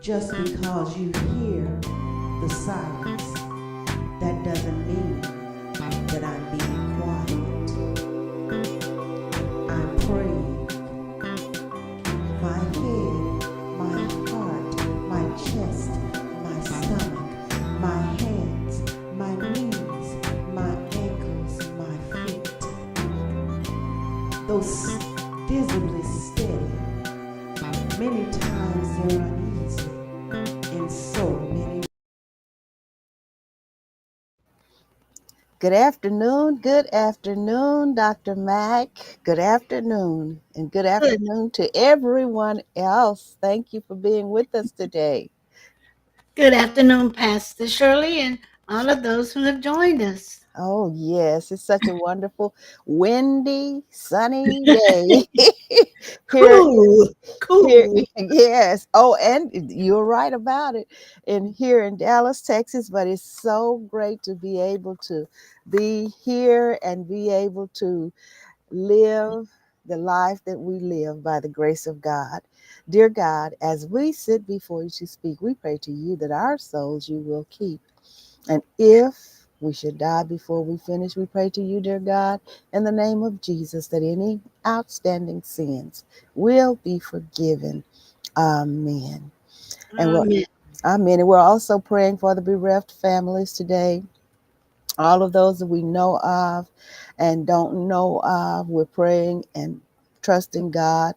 Just because you hear the silence, that doesn't mean that I'm being quiet. I'm praying. My head, my heart, my chest, my stomach, my hands, my knees, my ankles, my feet. Those visibly steady. Many times they're uneasy in so many. Good afternoon, Dr. Mack. Good afternoon, and good Good. afternoon to everyone else. Thank you for being with us today. Good afternoon, Pastor Shirley, and all of those who have joined us. Oh, yes, it's such a wonderful, windy, sunny day here. Cool, Here, cool. yes. Oh, and you're right about it. And here in Dallas, Texas, but it's so great to be able to be here and be able to live the life that we live by the grace of God. Dear God, as we sit before you to speak, we pray to you that our souls you will keep. And if we should die before we finish, we pray to you, dear God, in the name of Jesus, that any outstanding sins will be forgiven. Amen. And we're Amen. Amen. And we're also praying for the bereft families today. All of those that we know of and don't know of, we're praying and trusting God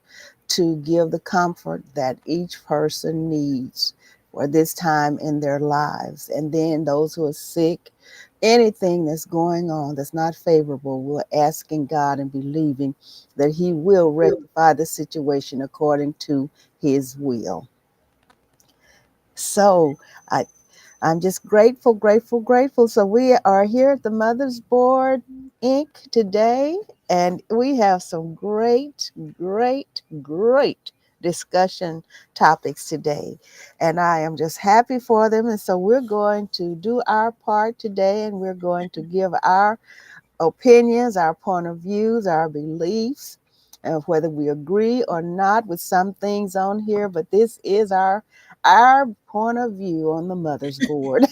to give the comfort that each person needs for this time in their lives. And then those who are sick, anything that's going on that's not favorable, we're asking God and believing that He will rectify the situation according to His will. So I I'm just grateful, grateful, grateful. So we are here at the Mother's Board Inc. today, and we have some great, great, great discussion topics today. And I am just happy for them. And so we're going to do our part today, and we're going to give our opinions, our point of views, our beliefs, whether we agree or not with some things on here, but this is our point of view on the mother's board.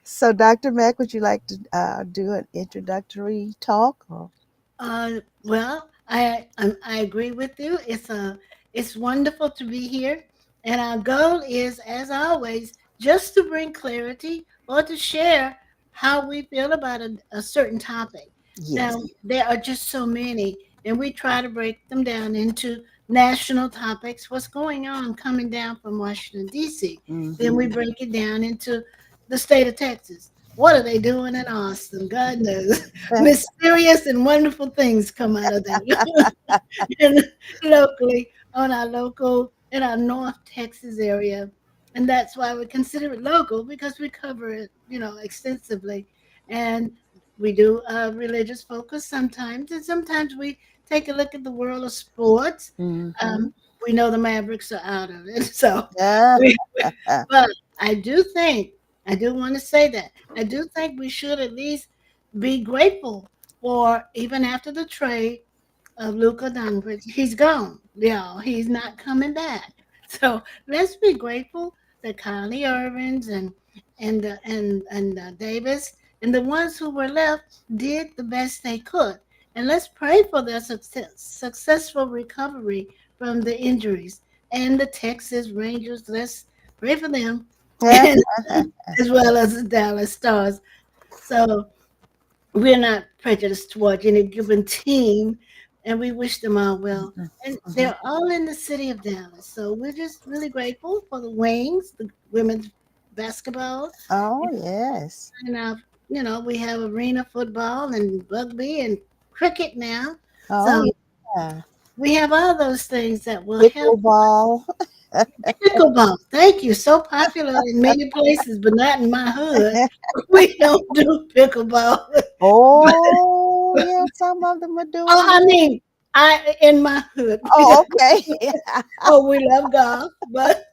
So, Dr. Mack, would you like to do an introductory talk? Or? I agree with you. It's wonderful to be here, and our goal is, as always, just to bring clarity or to share how we feel about a certain topic. Yes. Now, there are just so many, and we try to break them down into national topics. What's going on coming down from Washington D.C. Then we Mm-hmm. break it down into the state of Texas. What are they doing in Austin? God knows. Mysterious and wonderful things come out of that. And locally, on our local, in our North Texas area. And that's why we consider it local, because we cover it, extensively. And we do religious focus sometimes. And sometimes we take a look at the world of sports. Mm-hmm. Um, we know the Mavericks are out of it. So, Yeah. we, but I do think, I do want to say that. I do think we should at least be grateful for, even after the trade of Luka Doncic, he's gone. He's not coming back. So let's be grateful that Kylie Irvings and Davis and the ones who were left did the best they could. And let's pray for their successful recovery from the injuries. And the Texas Rangers, let's pray for them, and as well as the Dallas Stars. So we're not prejudiced towards any given team, and we wish them all well. And Mhm. they're all in the city of Dallas, so we're just really grateful for the Wings, the women's basketball, Oh, yes. and we have arena football and rugby and cricket now. Oh, So yeah. we have all those things that will help. Pickleball. Pickleball, thank you. So popular in many places, but not in my hood. We don't do pickleball. Oh, yeah, some of them are Oh, doing I it. mean, I in my hood, we Oh, don't. okay. Oh, we love golf, but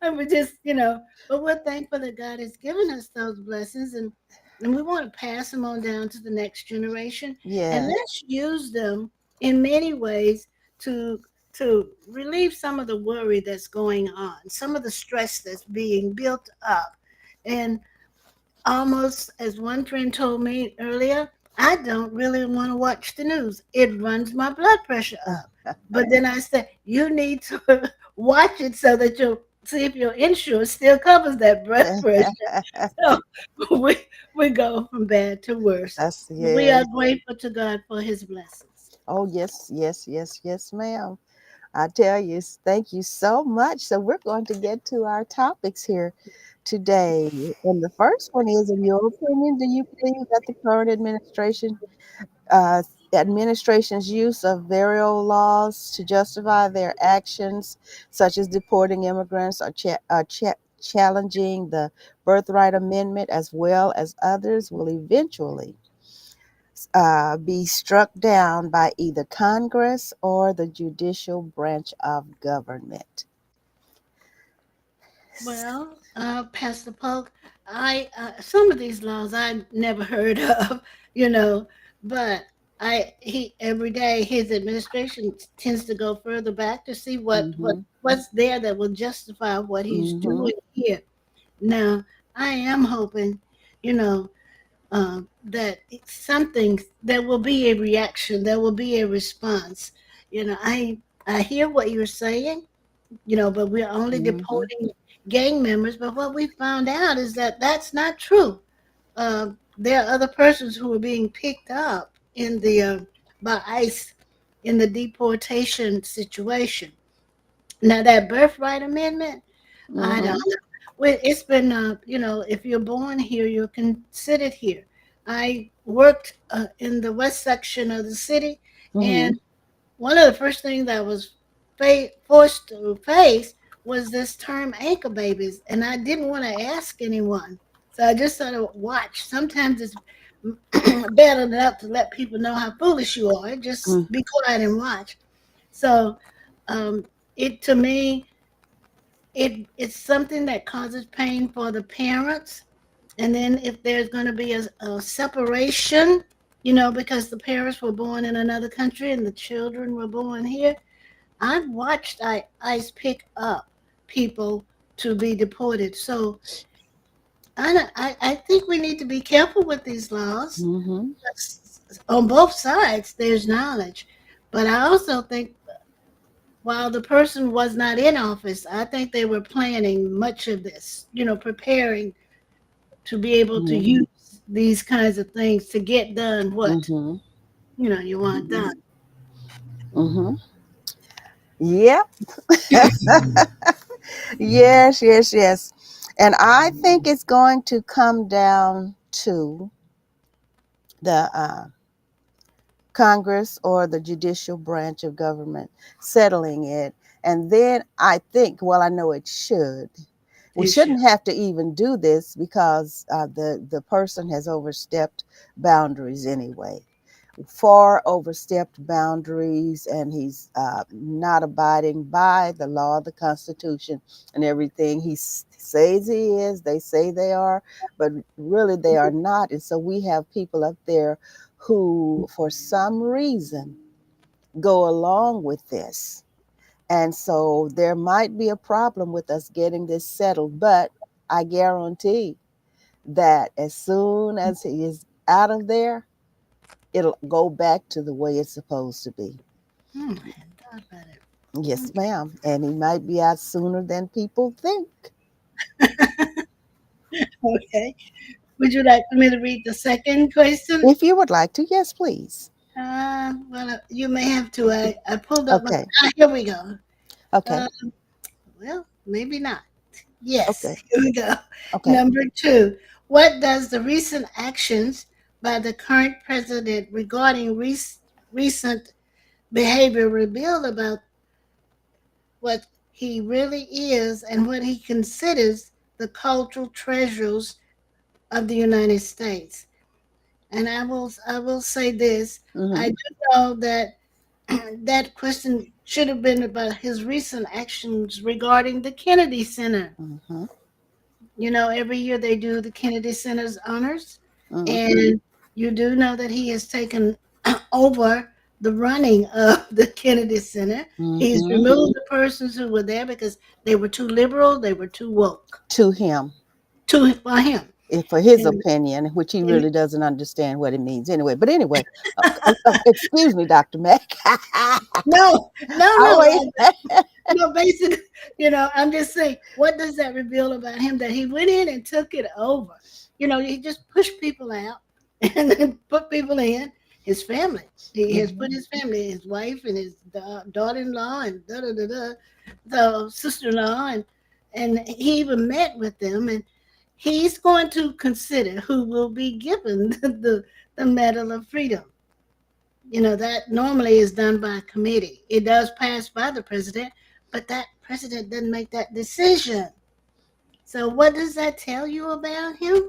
and we just, but we're thankful that God has given us those blessings, and we want to pass them on down to the next generation, and Yes. let's use them in many ways to. to relieve some of the worry that's going on, some of the stress that's being built up. And almost as one friend told me earlier, I don't really want to watch the news. It runs my blood pressure up. But then I said, you need to watch it so that you'll see if your insurance still covers that blood pressure. So we, we go from bad to worse. That's We are yes. grateful to God for his blessings. Oh yes, yes, yes, yes, ma'am. I tell you, thank you so much. So we're going to get to our topics here today. And the first one is, in your opinion, do you believe that the current uh, administration's use of various laws to justify their actions, such as deporting immigrants or challenging the Birthright Amendment, as well as others, will eventually be struck down by either Congress or the judicial branch of government? Well, Pastor Polk, I some of these laws I never heard of, you know, but I he every day his administration tends to go further back to see Mm-hmm. what's there that will justify what he's Mm-hmm. doing here. Now, I am hoping, you know, that something there will be a reaction, there will be a response. You know, I hear what you're saying, you know, but we're only Mm-hmm. deporting gang members. But what we found out is that that's not true. There are other persons who are being picked up in the by ICE in the deportation situation. Now that birthright amendment, I don't Mm-hmm. know. Well, it's been, you know, if you're born here, you're considered here. I worked in the west section of the city, Mm-hmm. and one of the first things that I was forced to face was this term anchor babies, and I didn't want to ask anyone. So I just sort of watched. Sometimes it's bad enough to let people know how foolish you are. Just be quiet and watch. So it to me, it's something that causes pain for the parents. And then if there's going to be a separation, you know, because the parents were born in another country and the children were born here, I've watched ICE pick up people to be deported. So I think we need to be careful with these laws. Mm-hmm. On both sides, there's knowledge. But I also think while the person was not in office, I think they were planning much of this, you know, preparing to be able to Mm-hmm. use these kinds of things to get done what, Mm-hmm. you know, you want done. Mm-hmm. Yep. Yes, yes, yes. And I think it's going to come down to the Congress or the judicial branch of government settling it. And then I think, well, I know it should. We You should. shouldn't have to even do this because the person has overstepped boundaries anyway. Far overstepped boundaries, and he's not abiding by the law, the Constitution, and everything he says he is. They say they are, but really they are not. And so we have people up there who, for some reason, go along with this. And so there might be a problem with us getting this settled, but I guarantee that as soon as he is out of there, it'll go back to the way it's supposed to be. I hadn't thought about it. Yes, ma'am. And he might be out sooner than people think. Okay. Would you like me to read the second question? If you would like to, yes, please. Well, you may have to. I pulled up my. Okay. Here we go. Okay. Uh, well, maybe not. Yes, Okay. here we go. Okay. Number two. What does the recent actions by the current president regarding recent behavior reveal about what he really is and what he considers the cultural treasures of the United States? And I will say this: I Mm-hmm. do know that that question should have been about his recent actions regarding the Kennedy Center. Mm-hmm. You know, every year they do the Kennedy Center's honors, Mm-hmm. and you do know that he has taken over the running of the Kennedy Center. He's Hmm. removed the persons who were there because they were too liberal, they were too woke To him, to for him. for his And, opinion, which he and really doesn't understand what it means anyway. But anyway, excuse me, Dr. Mack. no, no, Oh, no, wait. no. Basically, I'm just saying, what does that reveal about him? That he went in and took it over. He just pushed people out and then put people in. His family. He has put Mhm. his family, his wife and his daughter-in-law and da da da da, the sister-in-law, and he even met with them, and he's going to consider who will be given the Medal of Freedom. That normally is done by a committee. It does pass by the president, but that president doesn't make that decision. So what does that tell you about him?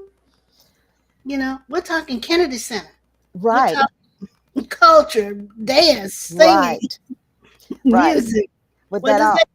We're talking Kennedy Center. We're Right, talking culture, dance, singing, right, right. music. But What that does all that?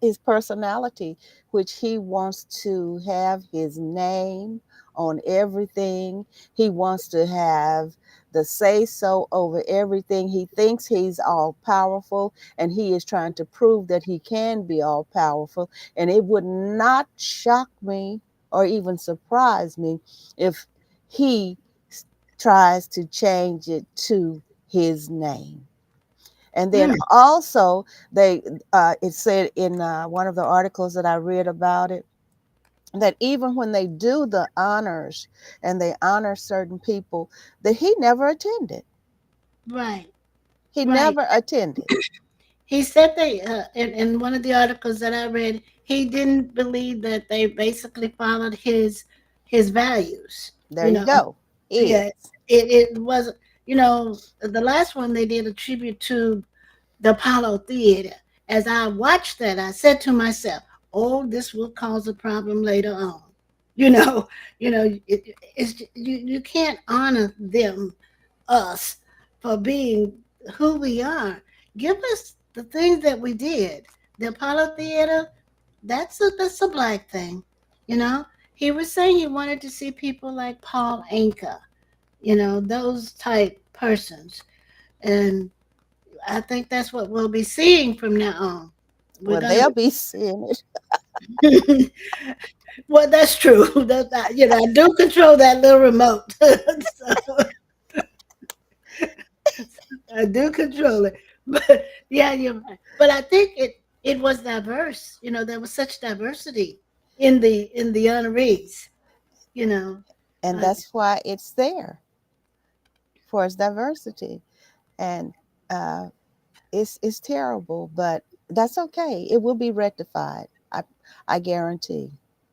his personality, which he wants to have his name on everything. He wants to have the say so over everything. He thinks he's all powerful, and he is trying to prove that he can be all powerful. And it would not shock me or even surprise me if he tries to change it to his name. And then Mm, also, they it said in one of the articles that I read about it that even when they do the honors and they honor certain people, that he never attended. right, He right. never attended. He said they in one of the articles that I read, he didn't believe that they basically followed his values. There You you know, go. yeah, Is it was. The last one they did a tribute to the Apollo Theater. As I watched that, I said to myself, "Oh, this will cause a problem later on." You know, you can't honor them, us, for being who we are. Give us the things that we did. The Apollo Theater, that's a black thing. You know, he was saying he wanted to see people like Paul Anka, those type persons. And I think that's what we'll be seeing from now on. We're well, gonna they'll be seeing it. be well, that's true. I do control that little remote. So I do control it. But yeah, you're right. But I think it was diverse. There was such diversity in the honorees. You know, And uh, that's why it's there for its diversity. And uh, it's terrible, but that's okay. It will be rectified. I guarantee.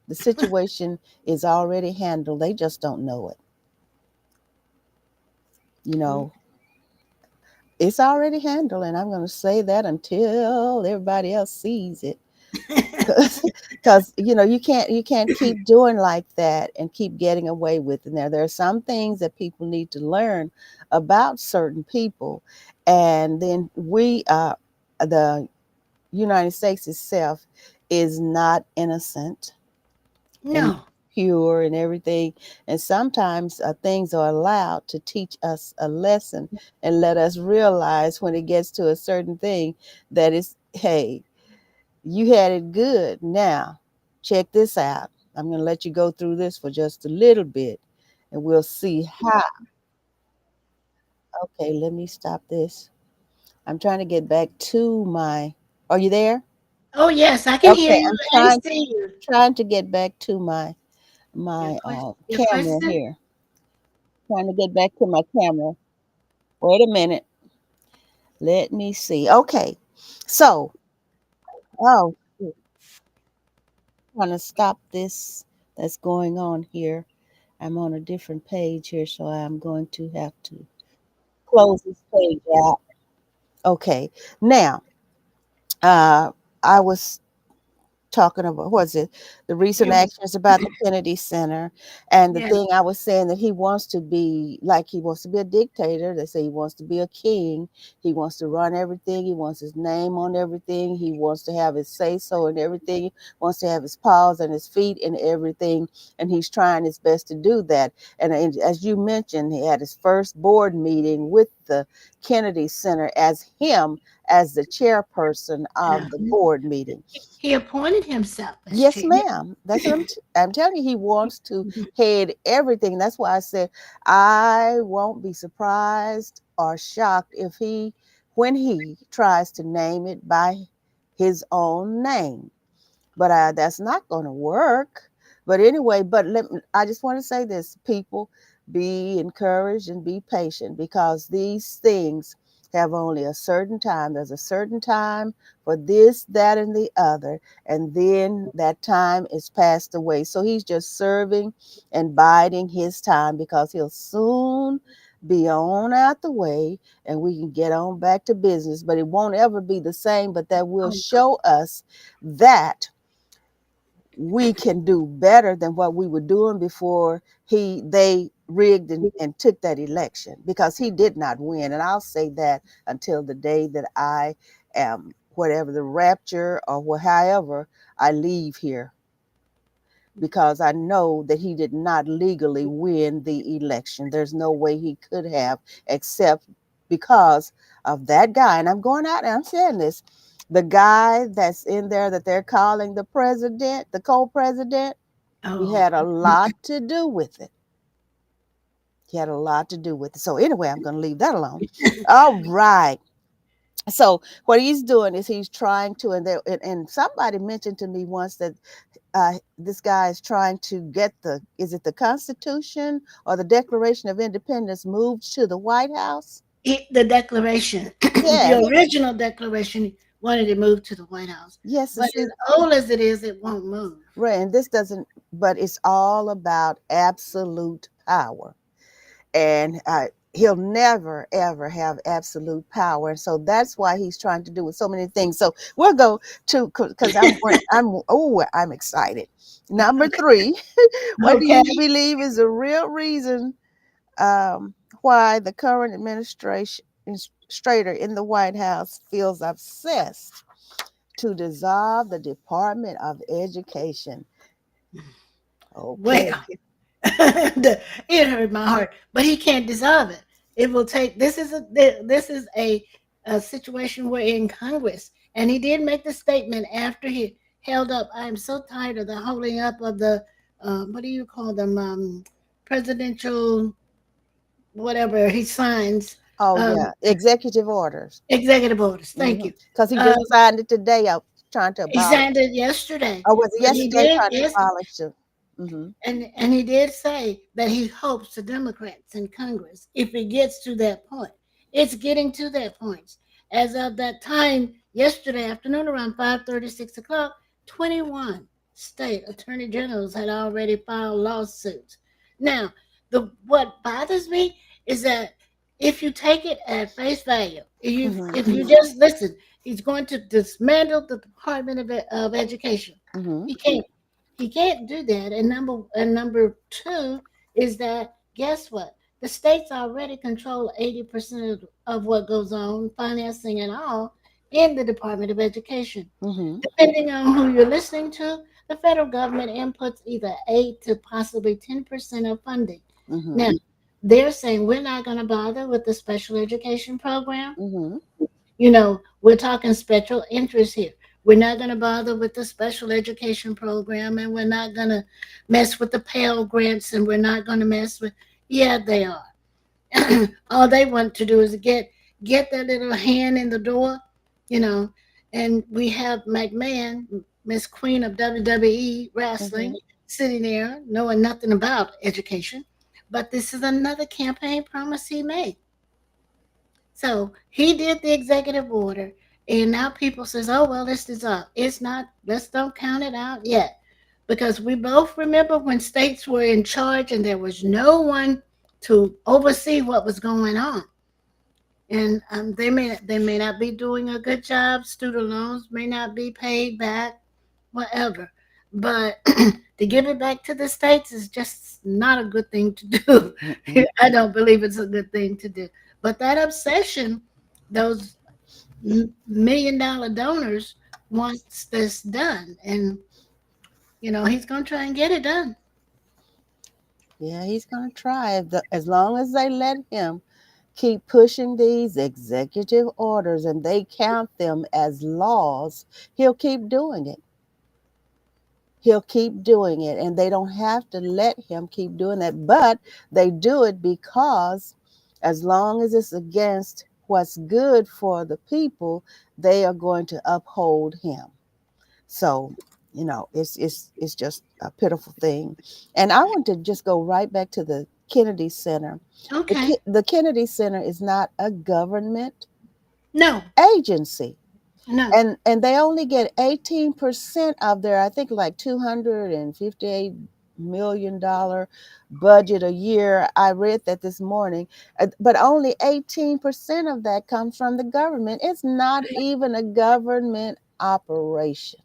The situation is already handled. They just don't know it. You know, it's already handled, and I'm going to say that until everybody else sees it. Because you can't keep doing like that and keep getting away with it. Now there are some things that people need to learn about certain people, and then the United States itself is not innocent and no, pure and everything. And sometimes things are allowed to teach us a lesson and let us realize when it gets to a certain thing that it's, hey, you had it good. Now, check this out. I'm going to let you go through this for just a little bit and we'll see how. Okay, let me stop this. I'm trying to get back to my. Are you there? oh yes, I can hear Okay, you I'm and trying see you. trying to get back to my Your my question, your camera question. here. Trying to get back to my camera. Wait a minute. Let me see. Okay. So, oh, shoot, I'm gonna stop this that's going on here. I'm on a different page here, so I'm going to have to close this page out. Okay. Now, uh, I was talking about, was it the recent You, actions about the Kennedy Center, and the yeah. thing I was saying that he wants to be like, he wants to be a dictator. They say he wants to be a king. He wants to run everything. He wants his name on everything. He wants to have his say so in everything. He wants to have his paws and his feet in everything, and he's trying his best to do that. And as you mentioned, he had his first board meeting with the Kennedy Center as him as the chairperson Yeah. of the board meeting. He appointed himself as Yes, chair. ma'am. That's what I'm telling you. He wants to head everything. That's why I said I won't be surprised or shocked if when he tries to name it by his own name. But that's not going to work. But anyway, I just want to say this, people, be encouraged and be patient, because these things have only a certain time. There's a certain time for this, that, and the other, and then that time is passed away. So he's just serving and biding his time, because he'll soon be on out the way and we can get on back to business. But it won't ever be the same, but that will Oh, show us that we can do better than what we were doing before they rigged and took that election, because he did not win. And I'll say that until the day that I am, whatever the rapture or however I leave here, because I know that he did not legally win the election. There's no way he could have, except because of that guy. And I'm going out and I'm saying this, the guy that's in there that they're calling the president, the co-president, he oh. had a lot to do with it. He had a lot to do with it. So anyway, I'm going to leave that alone. All right. So what he's doing is he's trying to, and somebody mentioned to me once that this guy is trying to get is it the Constitution or the Declaration of Independence moved to the White House? The Declaration, Yeah, the original Declaration, wanted to move to the White House, yes, and but see, as old as it is, it won't move. right, and this doesn't, but it's all about absolute power. And he'll never ever have absolute power, and so that's why he's trying to do with so many things. So we'll go to, because I'm excited. Number three, what do Okay. you believe is the real reason why the current administrator in the White House feels obsessed to dissolve the Department of Education? Okay. Well, it hurt my heart, but he can't dissolve it. It will take. This is a situation where in Congress, and he did make the statement after he held up. I'm so tired of the holding up of the what do you call them, presidential whatever he signs, Oh um, yeah, executive orders. executive orders. Thank you. Because he Uh, just signed it today. Trying to he abolish. signed it yesterday, Or was it but he yesterday did, trying to yes, abolish it? Mm-hmm. and he did say that he hopes the Democrats in Congress, if it gets to that point, it's getting to that point. As of that time yesterday afternoon, around 5:30, 6 o'clock, 21 state attorney generals had already filed lawsuits. Now, the what bothers me is that if you take it at face value, if you Mm-hmm. just listen, he's going to dismantle the Department of Education. Mm-hmm. He can't he can't do that. And number two is that, guess what? The states already control 80% of what goes on, financing and all, in the Department of Education. Mm-hmm. Depending on who you're listening to, the federal government inputs either 8 to possibly 10% of funding. Mm-hmm. Now, they're saying we're not going to bother with the special education program. Mm-hmm. We're talking special interest here. We're not going to bother with the special education program, and we're not going to mess with the Pell Grants, and we're not going to mess with. Yeah, they are. All they want to do is get that little hand in the door, you know. And we have McMahon, Miss Queen of WWE Mm-hmm. wrestling, sitting there knowing nothing about education. But this is another campaign promise he made. So he did the executive order, and now people says, "Oh well, this is up. It's not. Let's don't count it out yet," because we both remember when states were in charge and there was no one to oversee what was going on, and they may not be doing a good job. Student loans may not be paid back. whatever. But to give it back to the states is just not a good thing to do. Mm-mm. I don't believe it's a good thing to do. But that obsession, those $1 million donors wants this done, and he's gonna try and get it done. Yeah, he's going to try. As long as they let him keep pushing these executive orders and they count them as laws, he'll keep doing it. He'll keep doing it, and they don't have to let him keep doing that. But they do it because, as long as it's against what's good for the people, they are going to uphold him. So, it's just a pitiful thing. And I want to just go right back to the Kennedy Center. Okay. The Kennedy Center is not a government No, agency. no. And they only get 18% of their, I think, like $258 million budget a year. I read that this morning. But only 18% of that comes from the government. It's not even a government operation.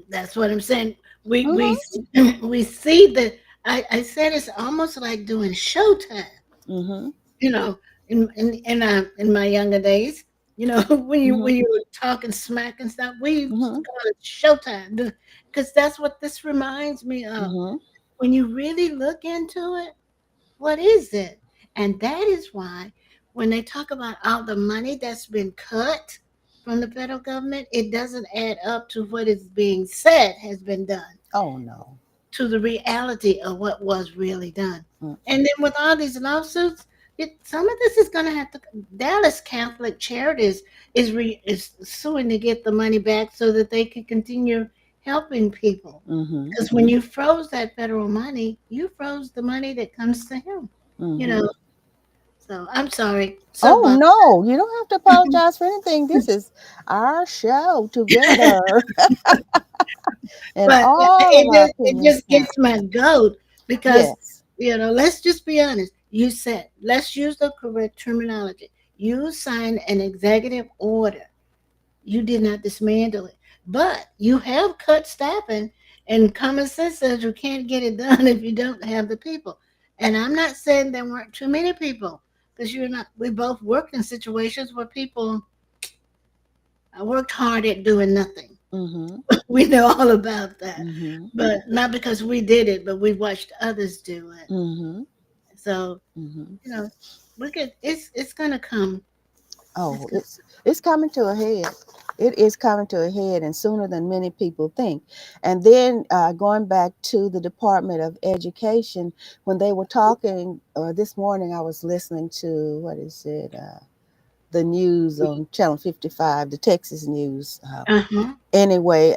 That's what I'm saying. We we Mm-hmm. we see that. I said it's almost like doing Showtime. Mm-hmm. You know, in my younger days, when you Mm-hmm. when you were talking smack and stuff, we used to Mm-hmm. call it Showtime, because that's what this reminds me of. Mm-hmm. When you really look into it, what is it? And that is why when they talk about all the money that's been cut from the federal government, it doesn't add up to what is being said has been done, Oh no. to the reality of what was really done. And Mm-mm. then with all these lawsuits, some of this is going to have to. Dallas Catholic Charities is suing to get the money back so that they can continue helping people. Mm-hmm. Because when you froze that federal money, you froze the money that comes to him. You Mm-hmm. know. So I'm sorry. Oh Soapbox. no, you don't have to apologize for anything. This is our show together, and But all of it our just opinions count. gets my goat because Yes. let's just be honest. You said, let's use the correct terminology. You signed an executive order. You did not dismantle it, but you have cut staffing, and common sense says you can't get it done if you don't have the people. And I'm not saying there weren't too many people, because you're not. We both worked in situations where people worked hard at doing nothing. Mm-hmm. We know all about that, Mm-hmm. but not because we did it, but we watched others do it. Mm-hmm. So Mm-hmm. you know, it's gonna come. It's Oh, gonna, it's coming to a head. It is coming to a head, and sooner than many people think. And then going back to the Department of Education, when they were talking this morning, I was listening to what is it? The news on Channel 55, the Texas news. uh-huh. Anyway,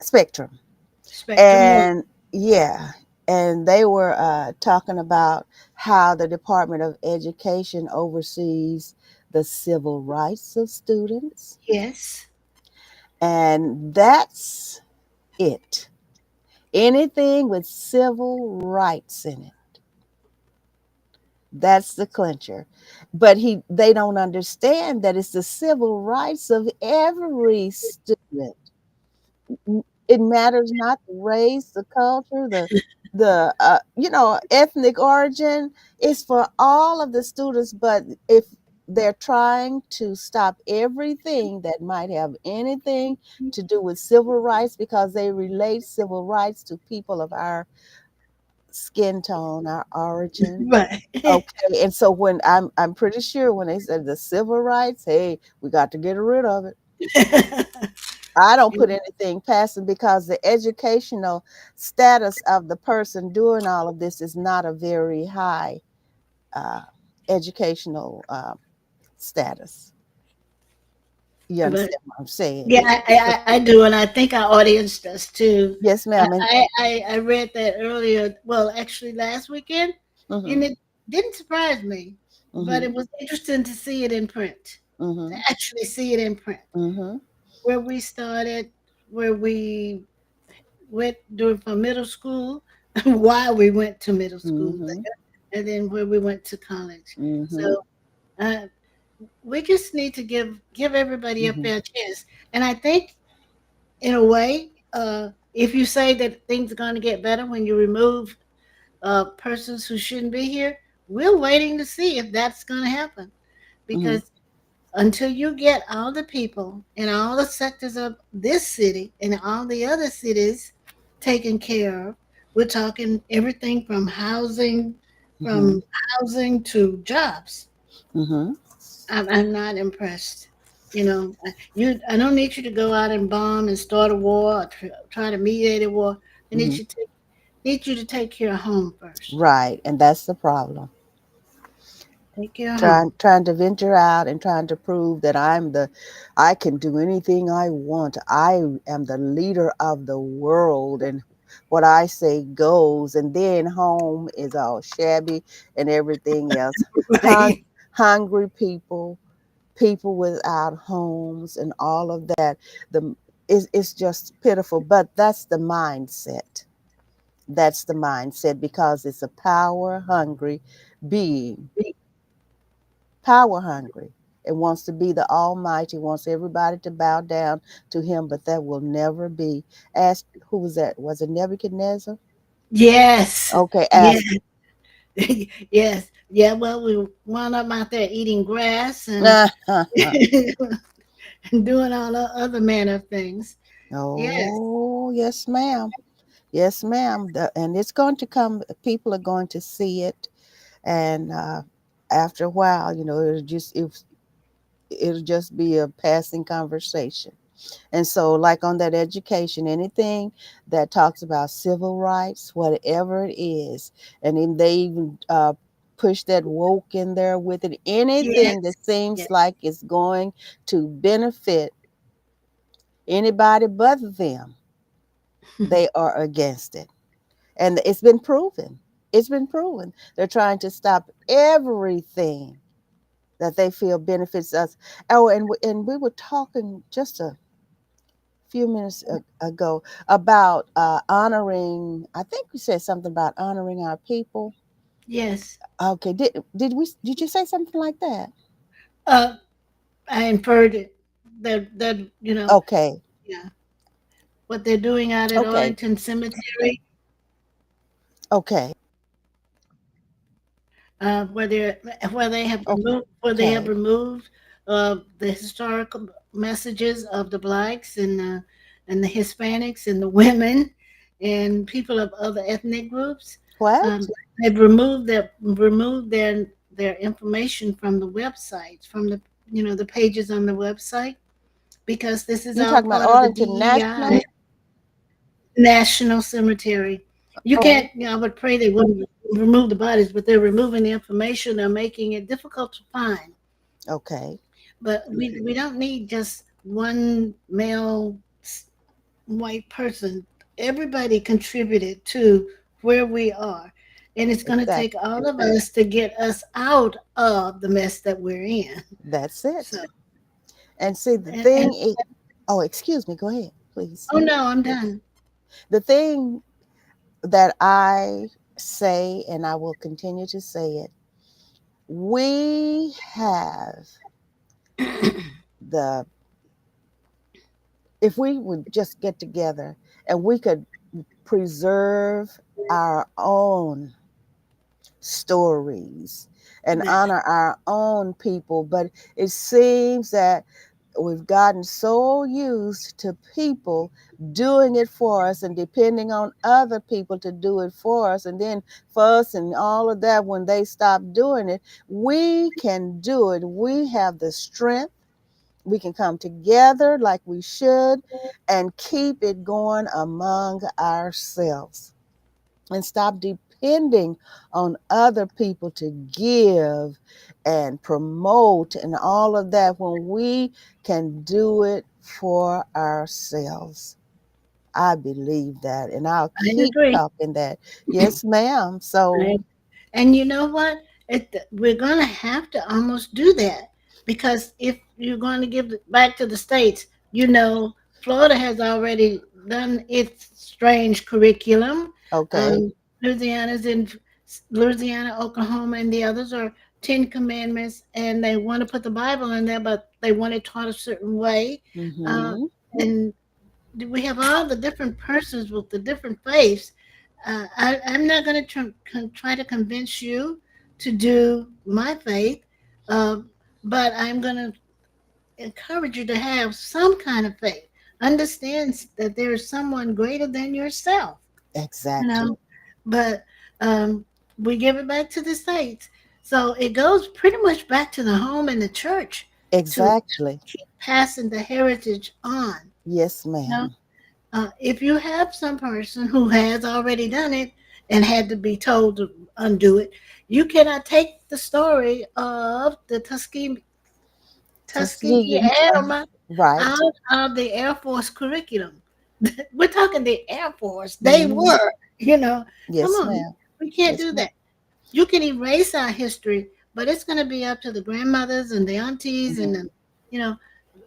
Spectrum, Spectrum. Yeah. and yeah, and they were talking about how the Department of Education oversees the civil rights of students, Yes. and that's it. Anything with civil rights in it, that's the clincher. But they don't understand that it's the civil rights of every student. It matters not the race, the culture, the ethnic origin. It's for all of the students. But if they're trying to stop everything that might have anything to do with civil rights, because they relate civil rights to people of our skin tone, our origin. Right. Okay, and so when I'm pretty sure when they said the civil rights, hey, we got to get rid of it. I don't put anything past them, because the educational status of the person doing all of this is not a very high uh, educational status. You But understand what I'm saying? yeah, I do, and I think our audience does too. Yes, I, ma'am. And I read that earlier. Well, actually, last weekend, mm-hmm, and it didn't surprise me, but mm-hmm, it was interesting to see it in print. To mm-hmm, actually see it in print, mm-hmm, where we started, where we went during from middle school, why we went to middle school mm-hmm, there, and then where we went to college. mm-hmm, So we just need to give everybody a mm-hmm, fair chance. And I think in a way, if you say that things are going to get better when you remove persons who shouldn't be here, we're waiting to see if that's going to happen. Hmm. Because until you get all the people in all the sectors of this city and all the other cities taken care of, we're talking everything Hmm. from housing to jobs. Hmm. I'm not impressed. You know, I don't need you to go out and bomb and start a war or try to mediate a war. I Hmm. need you to take care of home first. Right, and that's the problem. Take care of home. Trying to venture out and trying to prove that I can do anything I want. I am the leader of the world, and what I say goes. And then home is all shabby and everything else. Hung, Right. hungry people, people without homes, and all of that. The it's just pitiful, but that's the mindset. That's the mindset because it's a power hungry being, power hungry. It wants to be the Almighty, wants everybody to bow down to Him, but that will never be. Ask, who was that? Was it Nebuchadnezzar? Yes. Okay, Yes. ask. Yes. Yeah. Well, we wound up out there eating grass and doing all the other manner of things. Yes. Oh, yes, ma'am. Yes, ma'am. And it's going to come, people are going to see it. And after a while, it'll just be a passing conversation. And so, like on that education, anything that talks about civil rights, whatever it is, and then they even push that woke in there with it, anything Yes. that seems Yes. like it's going to benefit anybody but them, they are against it. And it's been proven. It's been proven. They're trying to stop everything that they feel benefits us. Oh, and we were talking just a few minutes ago about honoring. I think we said something about honoring our people. Yes. Okay, did you say something like that? Uh, I inferred it. That Okay, yeah, what they're doing out at okay, Arlington Cemetery, okay, where they have okay. removed the historical messages of the blacks and the Hispanics and the women and people of other ethnic groups. Um, What? they've removed their information from the websites, from the the pages on the website, because this is You all talking about part of the Arlington DEI National? National Cemetery. You Okay, can't, I would pray they wouldn't remove the bodies, but they're removing the information. They're making it difficult to find. okay, But we don't need just one male white person. Everybody contributed to where we are. And it's going to take exactly. all of us to get us out of the mess that we're in. That's So, it. And see, and oh, excuse me. Go ahead, please. oh no, I'm done. The thing that I say, and I will continue to say it, we have the, if we would just get together and we could preserve our own stories and That, honor our own people. But it seems that we've gotten so used to people doing it for us and depending on other people to do it for us, and then fuss and all of that. When they stop doing it, we can do it. We have the strength. We can come together like we should and keep it going among ourselves and stop depending on other people to give and promote and all of that when we can do it for ourselves. I believe that, and I'll I keep agree. talking that. Yes, ma'am. So, And you know what? We're going to have to almost do that, because if you're going to give it back to the states, Florida has already done its strange curriculum. okay. Um, Louisiana's in Louisiana, Oklahoma, and the others are Ten Commandments, and they want to put the Bible in there, but they want it taught a certain way. Uh, Mm-hmm. and we have all the different persons with the different faiths. I'm not going to try to convince you to do my faith, uh, but I'm going to encourage you to have some kind of faith. Understand that there is someone greater than yourself, you Exactly. know. But um, we give it back to the saints, so it goes pretty much back to the home and the church to Exactly. keep passing the heritage on. Yes, You know, ma'am. if you have some person who has already done it and had to be told to undo it, you cannot take the story of the Tuskegee Tuskegee. Airmen Right. out of the Air Force curriculum. We're talking the Air Force. They Hmm. were, you know, come Yes, on, ma'am. we can't Yes, do ma'am. that. You can erase our history, but it's going to be up to the grandmothers and the aunties and Mhm. the, you know,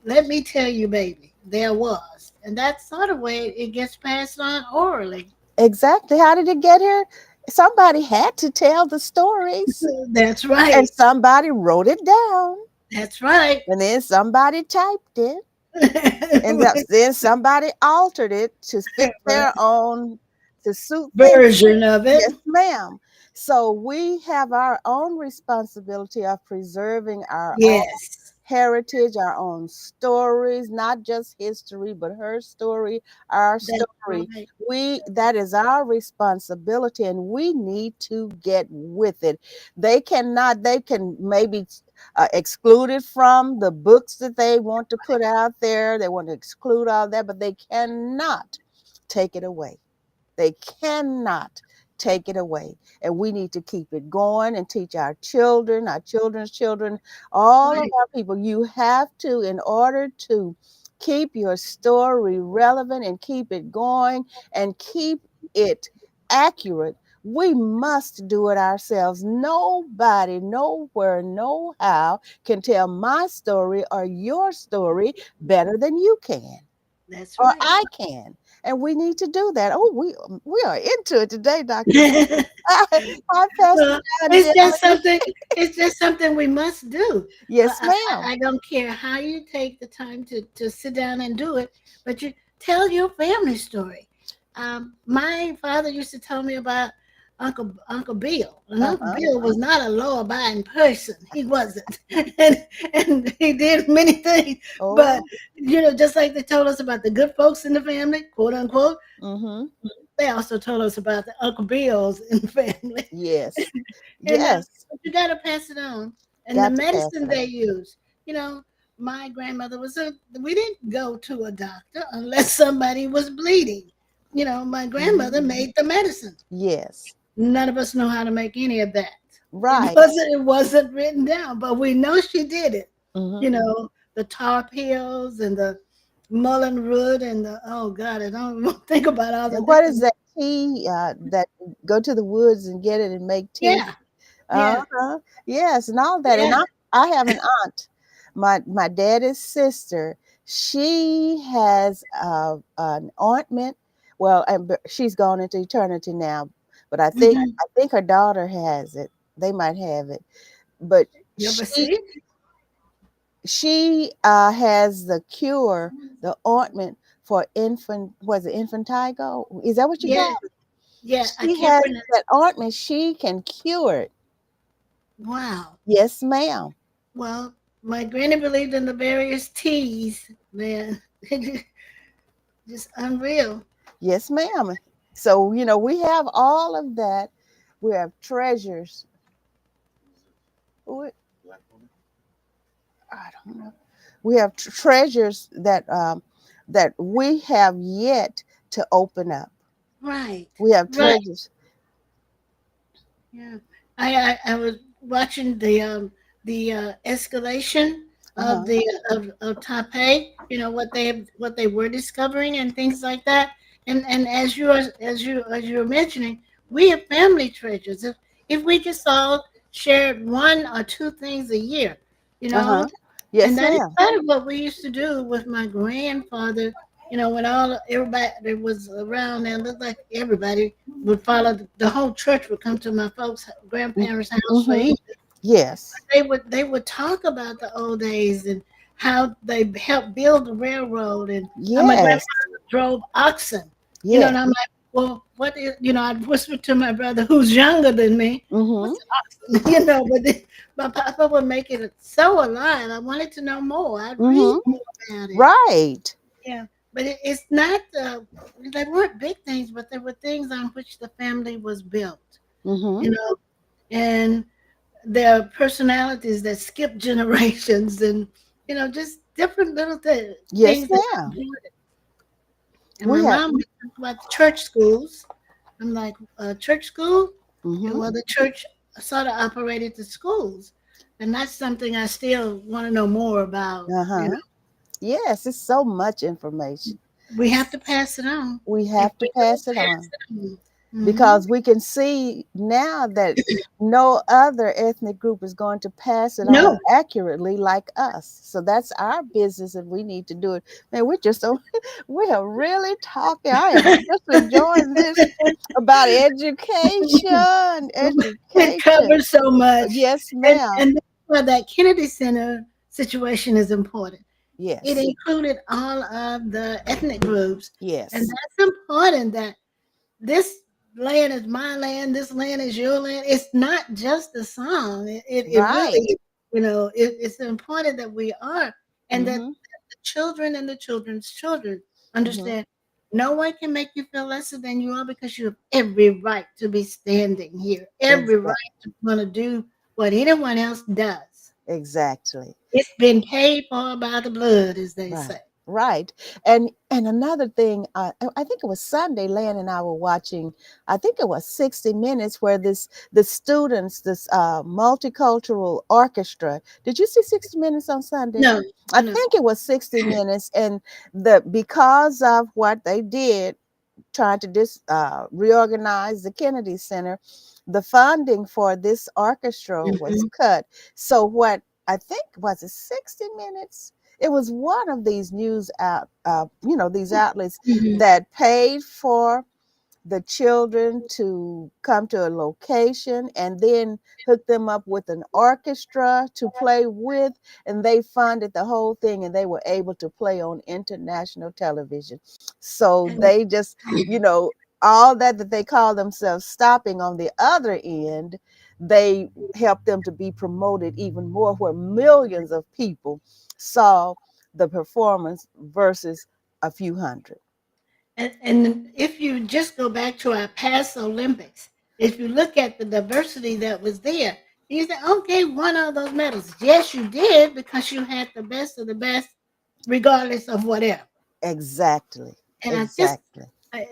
let me tell you, baby, there was. And that's sort of way it gets passed on orally. Exactly. How did it get here? Somebody had to tell the stories, That's and right. somebody wrote it down, That's right. and then somebody typed it, and then somebody altered it to fit their Right. own, to suit them. Version of it. Yes, ma'am. So we have our own responsibility of preserving our own Yes. heritage, our own stories, not just history, but her story, our That's story. right. We That is our responsibility, and we need to get with it. They cannot. They can maybe exclude it from the books that they want to put out there. They want to exclude all that, but they cannot take it away. They cannot take it away. And we need to keep it going and teach our children, our children's children, all of Right. our people. You have to, in order to keep your story relevant and keep it going and keep it accurate, we must do it ourselves. Nobody, nowhere, no how can tell my story or your story better than you can That's or right. I can. And we need to do that. Oh, we are into it today, Dr. Hi, Pastor Well, John it's Dillon. just something. It's just something we must do. Yes, ma'am. I don't care how you take the time to sit down and do it, but you tell your family story. My father used to tell me about Uncle Bill, and Uncle Uh-huh. Bill was not a law-abiding person. He wasn't, and he did many things. But Oh, just like they told us about the good folks in the family, quote unquote, mm-hmm. they also told us about the Uncle Bills in the family. Yes. And Yes. but you got to pass it on. And the Got to pass medicine it they on. use, my grandmother was a. We didn't go to a doctor unless somebody was bleeding. My grandmother Hmm. made the medicine. Yes. None of us know how to make any of that. It Right. wasn't. It wasn't written down, but we know she did it. Hmm. The tar pills and the mullein root and the oh god, I don't even think about all the And what is different. that tea that go to the woods and get it and make tea? Yeah, yeah, Uh-huh. Yes, and all that. And yeah. I have an aunt, my daddy's sister. She has an ointment. Well, she's gone into eternity now, but Hmm. I think her daughter has it. They might have it, but You ever she see? she has the cure, the ointment for infant. Was it infantigo? Is that what you Yeah, call it? yeah. I She can't has pronounce. that ointment. She can cure it. Wow. Yes, ma'am. Well, my granny believed in the various teas, man. Just unreal. Yes, ma'am. So, we have all of that. We have treasures. We- I don't know. We have treasures that we have yet to open up. Right. We have Right. treasures. Yeah. I was watching the escalation of Uh-huh. of Taipei. What they were discovering and things like that. And as you were mentioning, we have family treasures. If we just all shared one or two things a year, you know, Uh-huh. and Yes, that is ma'am. kind of what we used to do with my grandfather. When everybody that was around, and looked like everybody would follow. The whole church would come to my folks' grandparents' house for Mm-hmm. Easter. Yes. They would talk about the old days and how they helped build the railroad and how my grandfather Yes. drove oxen. Yeah. And I'm like, well, what is, I whispered to my brother who's younger than me, Mm-hmm. what's an oxen? My papa would make it so alive. I wanted to know more. I'd read Mm-hmm. more about it. Right. Yeah, but it's not. They weren't big things, but they were things on which the family was built. Mm-hmm. You know, and their personalities that skip generations, and just different little Yes, things that are ma'am. important. And my We have. mom would talk about the church schools. I'm like, church school? And Mm-hmm. well, the church sort of operated the schools, and that's something I still want to know more about. Uh-huh. Yes, it's so much information. We have to pass it on. We If have to we don't pass it pass on. it on, hmm Because we can see now that no other ethnic group is going to pass it on no, accurately like us. So that's our business, and we need to do it. Man, we're just so we are really talking. I am just enjoying this about education. it Education. covers so much, Yes, and ma'am. and that's why that Kennedy Center situation is important. It Yes. included all of the ethnic groups, and Yes. that's important. That this land is my land, this land is your land. It's not just a song. It Right. really, it's important that we are, and that Mm-hmm. the children and the children's children Mm-hmm. understand no one can make you feel lesser than you are, because you have every right to be standing here, every right Exactly. to want to do what anyone else does. Exactly. It's been paid for by the blood, as they Right, say. right. And another thing, I think it was Sunday, Lan and I were watching, I think it was 60 Minutes, where the students, this multicultural orchestra. Did you see 60 Minutes on Sunday? No, I no. think it was 60 Minutes, and because of what they did, trying to reorganize the Kennedy Center, the funding for this orchestra was Mhm, cut. So what I think was it 60 Minutes? It was one of these these outlets mhm. that paid for the children to come to a location and then hook them up with an orchestra to play with, and they funded the whole thing, and they were able to play on international television. So And they just, you know all that they call themselves stopping on the other end, they helped them to be promoted even more, where millions of people saw the performance versus a few hundred. and if you just go back to our past Olympics, if you look at the diversity that was there, you say, okay, won all those medals. Yes, you did, because you had the best of the best, regardless of whatever. Exactly. And Exactly.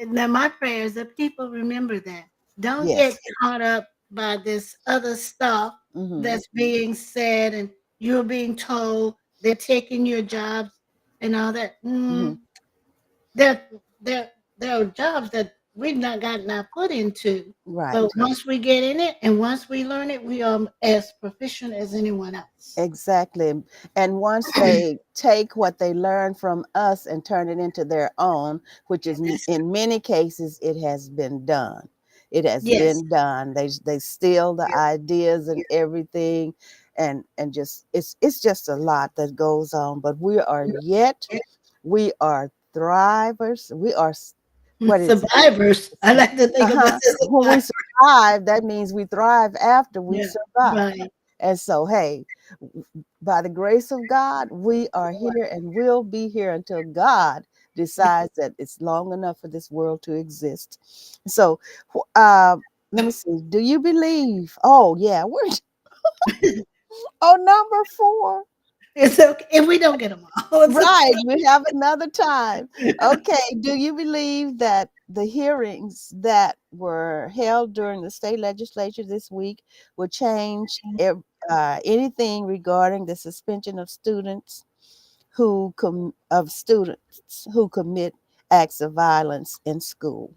now my prayer is that people remember that. Don't get Yes. caught up by this other stuff Mm-hmm. that's being said, and you're being told they're taking your jobs and all that. Mm-hmm. There, there are jobs that we've not gotten our foot into, but Right. once we get in it and once we learn it, we are as proficient as anyone else. Exactly. And once they take what they learn from us and turn it into their own, which is in many cases, it has been done. It has Yes. been done. They steal the ideas and everything, and just it's just a lot that goes on. But we are thrivers. We are what is it? Survivors. I like to think of us Uh-huh. as When we survivors. survive, that means we thrive after we Yeah. survive. Right. And so, hey, by the grace of God, we are here and will be here until God decides that it's long enough for this world to exist. So, let me see. Do you believe? Oh, yeah, we're on number 4. It's okay if we don't get them all. It's Right, okay. we have another time. Okay, do you believe that the hearings that were held during the state legislature this week will change anything regarding the suspension of students who commit acts of violence in school?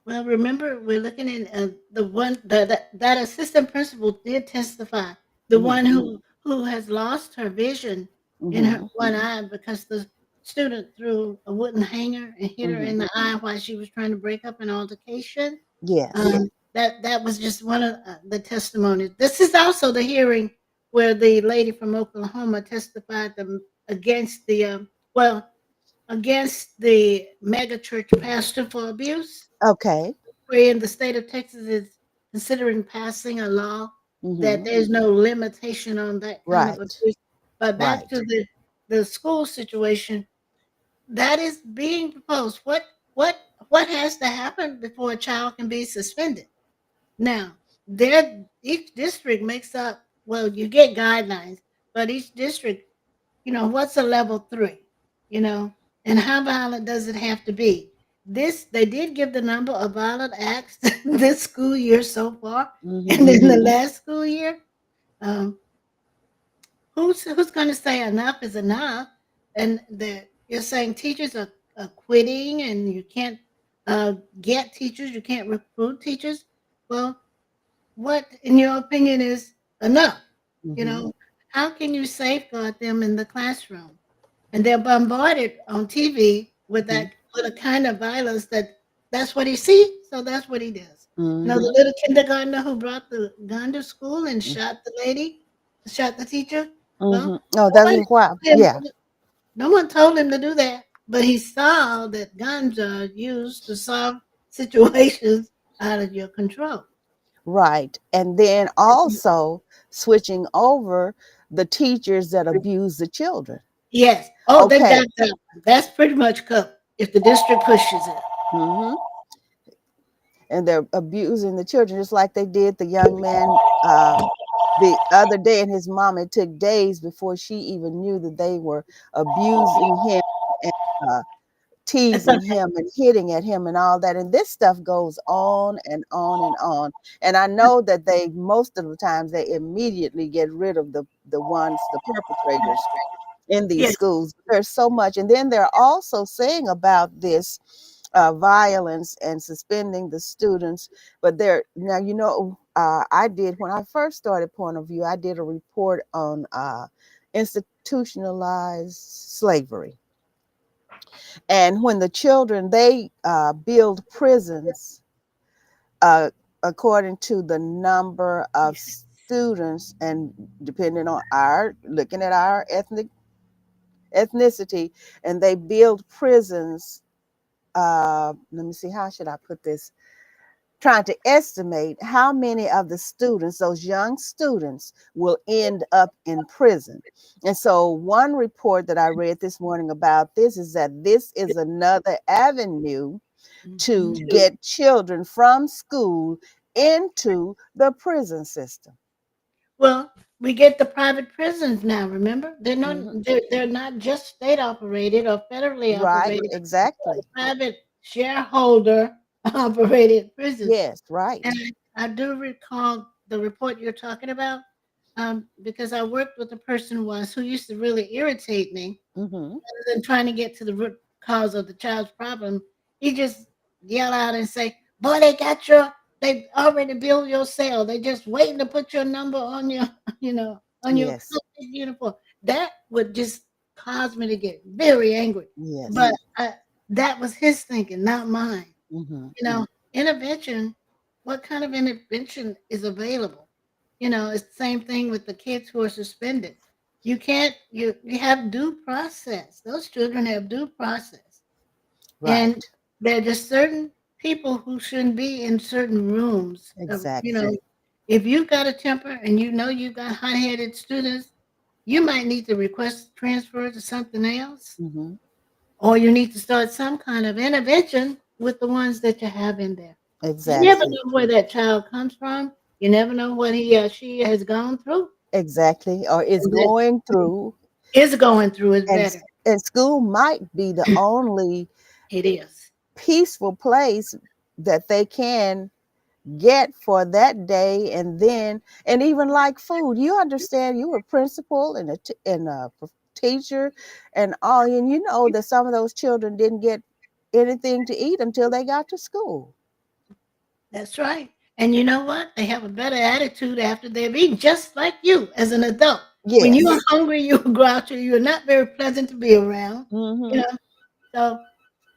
Well, remember, we're looking at the one that assistant principal did testify. The Hmm. one who has lost her vision in her Hmm. one eye because the student threw a wooden hanger and hit her Hmm. in the eye while she was trying to break up an altercation. Yes. That was just one of the testimonies. This is also the hearing where the lady from Oklahoma testified against the well. against the mega church pastor for abuse, Okay. where in the state of Texas is considering passing a law that Mm-hmm. there's no limitation on that kind of Right. abuse. But back to Right. the school situation, that is being proposed. What what has to happen before a child can be suspended? Now, each district makes up, well, you get guidelines, but each district, what's a level three, you know, and how violent does it have to be? This, they did give the number of violent acts this school year so far, and Mm-hmm. in the last school year, um, who's going to say enough is enough? And you're saying teachers are quitting, and you can't get teachers, you can't recruit teachers. Well, what, in your opinion, is enough? You Mm-hmm. know, how can you safeguard them in the classroom? And they're bombarded on TV with Mm-hmm. with a kind of violence that's what he sees, so that's what he does. The Mm-hmm. little kindergartner who brought the gun to school and shot the lady, shot the teacher. Well, Mm-hmm. Oh, that's nobody why. told him Yeah. to no one told him to do that, but he saw that guns are used to solve situations out of your control. Right. And then also switching over the teachers that abuse the children. Yes. Oh, they've Okay. got that. That's pretty much covered if the district pushes it. Mm-hmm. And they're abusing the children just like they did the young man the other day, and his mom. It took days before she even knew that they were abusing him and That's teasing okay. him and hitting at him and all that. And this stuff goes on and on and on. And I know that they, most of the times, they immediately get rid of the ones, the perpetrators in these Yes. schools. There's so much. And then they're also saying about this violence and suspending the students. But there, now, I did, when I first started Point of View, I did a report on institutionalized slavery. And when the children, they build prisons uh, according to the number of students, and depending on looking at our ethnicity, and they build prisons. Let me see, how should I put this? Trying to estimate how many of the students, those young students, will end up in prison. And so, one report that I read this morning about this is that this is another avenue to Mhm. get children from school into the prison system. Well, we get the private prisons now. Remember, Hmm. they're not just state operated or federally Right, operated. exactly. Private shareholder operated prisons. Yes, And right. I do recall the report you're talking about, because I worked with a person once who used to really irritate me. Hmm. Rather than trying to get to the root cause of the child's problem, he just yell out and say, "Boy, they already built your cell. They just waiting to put your number on your, on your Yes, plastic uniform." That would just cause me to get very angry. yes. But that was his thinking, not mine. Hmm. Intervention. What kind of intervention is available? It's the same thing with the kids who are suspended. You can't you have due process. Those children have due process. And Right, there are just certain people who shouldn't be in certain rooms. exactly. If you've got a temper and you've got hot-headed students, you might need to request transfer to something else, Hmm. or you need to start some kind of intervention with the ones that you have in there. You never Exactly. know where that child comes from. You never know what he or she has gone through. Exactly. Or is And that going through. is going through is and better. and school might be the only It is. peaceful place that they can get for that day. And then, and even like food, you understand, you were principal and a teacher and all, and you know that some of those children didn't get anything to eat until they got to school. That's right. And you know what? They have a better attitude after they've eaten, just like you as an adult. When you are Yes. hungry, you grouchy, you're not very pleasant to be around. You Hmm. know, so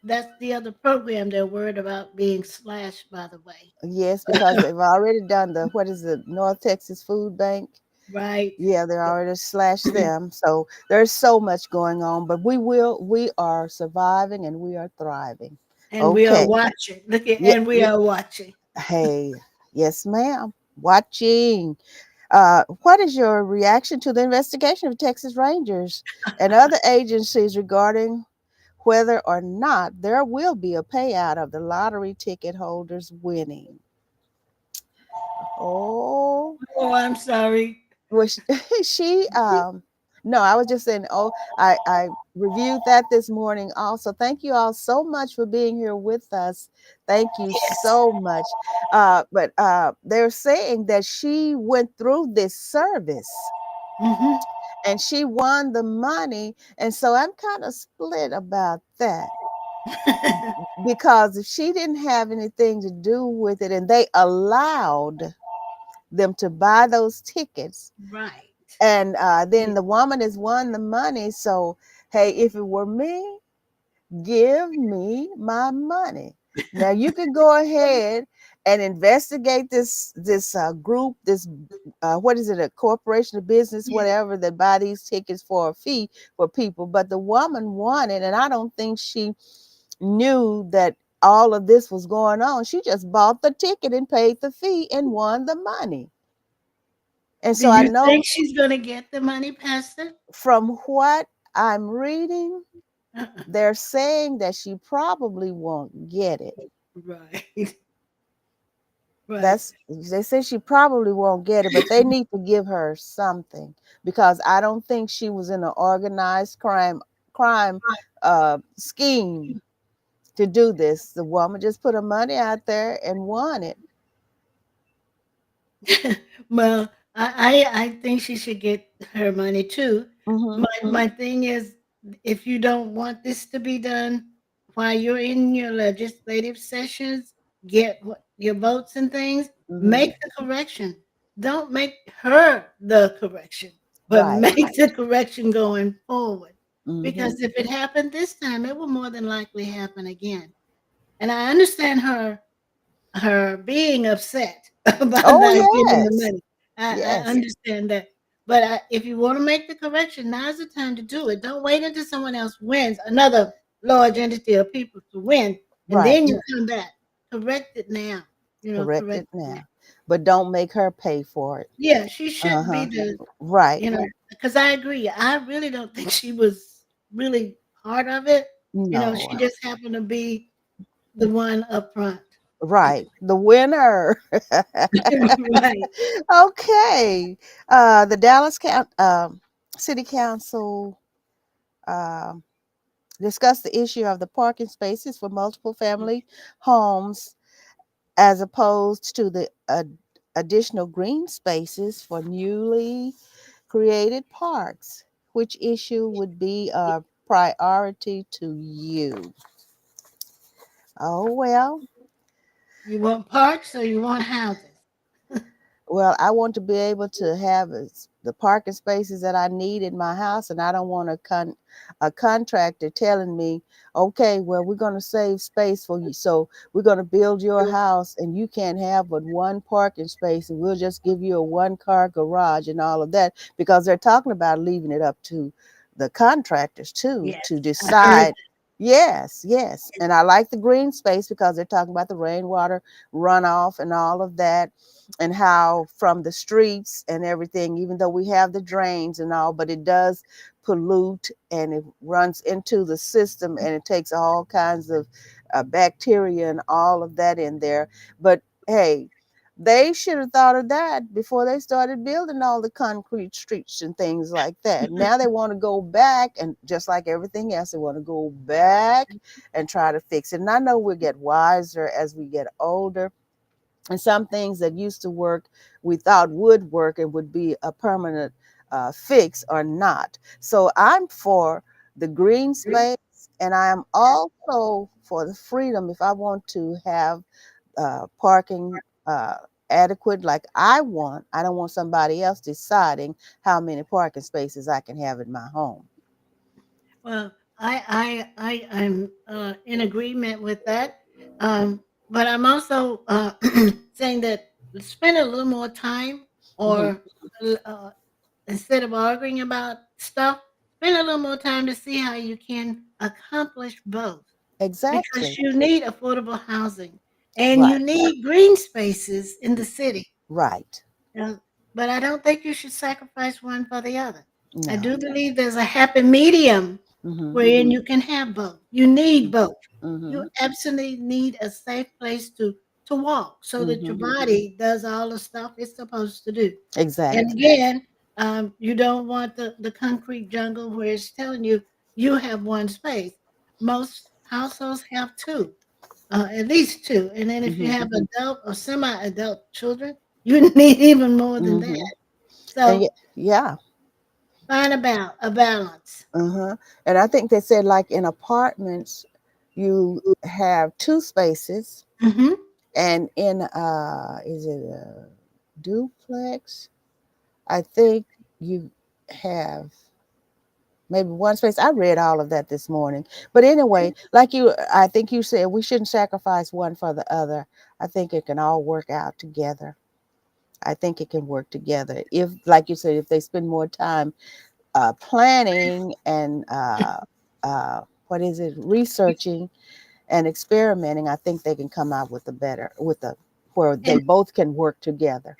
that's the other program they're worried about being slashed, by the way. Yes, because they've already done the, what is it, North Texas Food Bank. Right. Yeah, they already slashed them. So there's so much going on, but we are surviving and we are thriving. And we are Okay. watching. Look at, Yeah, and we are watching. hey, yes, ma'am. Watching. What is your reaction to the investigation of Texas Rangers and other agencies regarding whether or not there will be a payout of the lottery ticket holders winning? Oh, Oh, I'm sorry. was she no, I was just saying, oh, I reviewed that this morning also. Thank you all so much for being here with us. Thank you Yes. so much. But they're saying that she went through this service Hmm. and she won the money. And so I'm kind of split about that because if she didn't have anything to do with it and they allowed them to buy those tickets, Right. and then the woman has won the money. So, hey, if it were me, give me my money. Now you can go ahead and investigate this group, this what is it, a corporation, a business, Yeah. whatever, that buy these tickets for a fee for people. But the woman won it, and I don't think she knew that all of this was going on. She just bought the ticket and paid the fee and won the money. And Do so I you know think she's going to get the money, Pastor? from what I'm reading, Uh-uh. they're saying that she probably won't get it. Right. Right. That's they say she probably won't get it, but they need to give her something because I don't think she was in an organized crime scheme to do this. The woman just put her money out there and won it. Well, I think she should get her money too. Hmm. My thing is, if you don't want this to be done while you're in your legislative sessions, get your votes and things, Hmm. make the correction. Don't make her the correction, but Right. make the correction going forward. Hmm. Because if it happened this time, it will more than likely happen again. And I understand her being upset about Oh not getting the yes, money. I yes. understand that. But if you want to make the correction, now's the time to do it. Don't wait until someone else wins, another large entity of people to win, and Right. then you come back. Correct it now. Correct Correct it it now. now, but don't make her pay for it. Yeah, she shouldn't be Uh-huh. the, Right. because I agree. I really don't think she was really part of it. No. She just happened to be the one up front. Right. The winner. Right. Okay. The City Council um discussed the issue of the parking spaces for multiple family homes as opposed to the additional green spaces for newly created parks. Which issue would be a priority to you? Oh, well, You want parks or you want houses? well, I want to be able to have the parking spaces that I need in my house, and I don't want a contractor telling me, okay, well, we're going to save space for you, so we're going to build your house, and you can't have but one parking space, and we'll just give you a one-car garage and all of that, because they're talking about leaving it up to the contractors too Yes, to I heard decide. Yes, yes, and I like the green space because they're talking about the rainwater runoff and all of that, and how from the streets and everything, even though we have the drains and all, but it does pollute and it runs into the system and it takes all kinds of bacteria and all of that in there. But hey, they should have thought of that before they started building all the concrete streets and things like that. Now they want to go back, and just like everything else, they want to go back and try to fix it. And I know we'll get wiser as we get older, and some things that used to work we thought would work and would be a permanent fix or not. So I'm for the green space, and I am also for the freedom. If I want to have parking adequate like I want, I don't want somebody else deciding how many parking spaces I can have in my home. Well, I'm in agreement with that. But I'm also saying that spend a little more time Hmm. or instead of arguing about stuff, spend a little more time to see how you can accomplish both. Because Exactly. you need affordable housing and you Right. need green spaces in the city. Right. Uh, but I don't think you should sacrifice one for the other. I No. do believe there's a happy medium Mm-hmm. wherein you can have both. You need both. Mm-hmm. You absolutely need a safe place to walk so that your Mm-hmm. body does all the stuff it's supposed to do. And Exactly. again, you don't want the concrete jungle where it's telling you you have one space. Most households have two, at least two. And then if you Mm-hmm. have adult or semi-adult children, you need even more than Mm-hmm. that. And So yeah. find about a balance. Uh-huh. And I think they said like in apartments, you have two spaces, Hmm. and in is it a duplex? I think you have maybe one space. I read all of that this morning. But anyway, like you, I think you said we shouldn't sacrifice one for the other. I think it can all work out together. I think it can work together. If, like you said, if they spend more time planning and what is it, researching and experimenting, I think they can come out with a better, with a, where they And both can work together.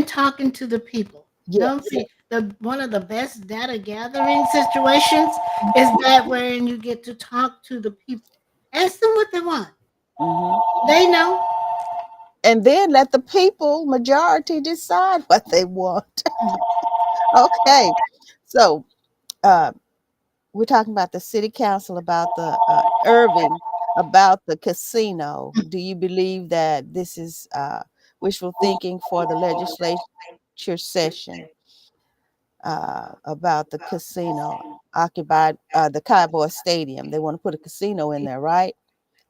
talking to the people. Don't Yes. be the one of the best data gathering situations is that wherein you get to talk to the people. Ask them what they want. Hmm. They know. And then let the people majority decide what they want. Okay. So uh, we're talking about the city council, about the Irving, about the casino. Do you believe that this is wishful thinking for the legislature session about the casino occupied the Cowboy Stadium? They want to put a casino in there, right?